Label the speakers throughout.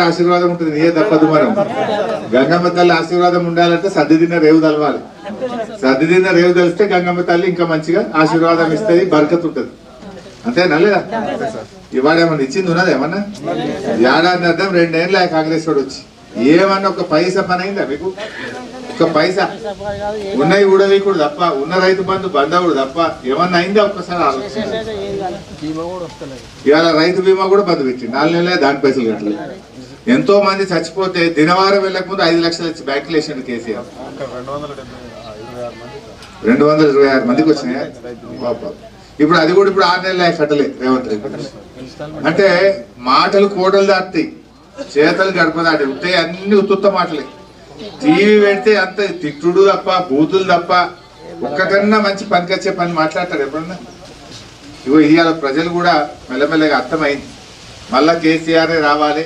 Speaker 1: ఆశీర్వాదం ఉంటుంది, నీయే తప్పదు. మనం గంగమ్మ తల్లి ఆశీర్వాదం ఉండాలంటే సర్ది తిన్న రేవు తలవాలి. సర్ది తిన్న రేవు తెలిస్తే గంగమ్మ తల్లి ఇంకా మంచిగా ఆశీర్వాదం ఇస్తుంది, బరకత్ ఉంటుంది. అంతేనా లేదా? ఇవాళ ఏమన్నా ఇచ్చింది ఉన్నది? ఏమన్నా ఏడాది అర్థం 2 ఏళ్ళ కాంగ్రెస్ వాడు వచ్చి ఏమన్నా ఒక పైసా పని అయిందా మీకు? ఒక పైసా ఉన్నాయి ఊడవీకుడు తప్ప, ఉన్న రైతు బంధు బంధవుడు తప్ప ఏమన్నా అయిందా? ఒక్కసారి ఆలోచించండి. ఇవాళ రైతు బీమా కూడా బంధు పెట్టి 4 నెలలే, దాని పైసలు కట్టలేదు. ఎంతో మంది చచ్చిపోతే దినవారం వెళ్ళక ముందు 5 లక్షలు ఇచ్చి బ్యాంకులు వేసాడు కేసీఆర్. 226 మందికి వచ్చినాయా? ఇప్పుడు అది కూడా ఇప్పుడు 6 నెలలే కట్టలే రేవంత్ రెడ్డి. అంటే మాటలు కోటలు దాటుతాయి, చేతలు గడప దాటి ఉంటాయి, అన్ని ఉత్తుత్త మాటలే. టీవీ పెడితే అంత తిట్టుడు తప్ప, బూతులు తప్ప ఒక్కటన్నా మంచి పనికొచ్చే పని మాట్లాడతారు ఎప్పుడన్నా? ఇగో ఇవాళ ప్రజలు కూడా మెల్లమెల్లగా అర్థమైంది, మళ్ళా కేసీఆర్ రావాలి,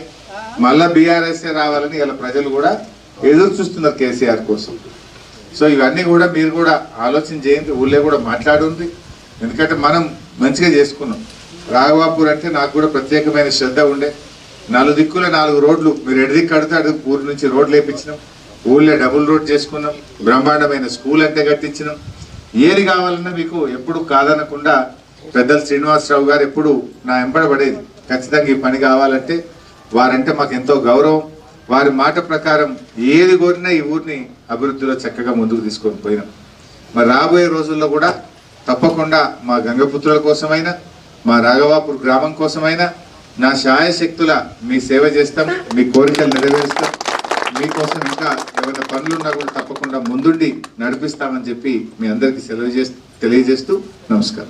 Speaker 1: మళ్ళా బీఆర్ఎస్ రావాలని ఇలా ప్రజలు కూడా ఎదురు చూస్తున్నారు కేసీఆర్ కోసం. సో ఇవన్నీ కూడా మీరు కూడా ఆలోచన చేయండి, ఊళ్ళో కూడా మాట్లాడుంది. ఎందుకంటే మనం మంచిగా చేసుకున్నాం. రాఘవాపూర్ అంటే నాకు కూడా ప్రత్యేకమైన శ్రద్ధ ఉండే. 4 దిక్కుల 4 రోడ్లు, మీరు ఎడదిక్కు కడితే అడుగు ఊరు నుంచి రోడ్లు వేయించినాం, ఊళ్ళో డబుల్ రోడ్ చేసుకున్నాం, బ్రహ్మాండమైన స్కూల్ అంటే కట్టించినాం. ఏది కావాలన్నా మీకు ఎప్పుడు కాదనకుండా పెద్దలు శ్రీనివాసరావు గారు ఎప్పుడు నా వెంబడబడేది, ఖచ్చితంగా ఈ పని కావాలంటే. వారంటే మాకు ఎంతో గౌరవం. వారి మాట ప్రకారం ఏది కోరినా ఈ ఊరిని అభివృద్ధిలో చక్కగా ముందుకు తీసుకొని పోయినాం. మరి రాబోయే రోజుల్లో కూడా తప్పకుండా మా గంగపుత్రుల కోసమైనా, మా రాఘవాపూర్ గ్రామం కోసమైనా నా శాయశక్తుల మీ సేవ చేస్తాం, మీ కోరికలు నెరవేరుస్తాం. మీకోసం ఇంకా ఏమైనా పనులున్నా కూడా తప్పకుండా ముందుండి నడిపిస్తామని చెప్పి మీ అందరికీ తెలియజేస్తూ నమస్కారం.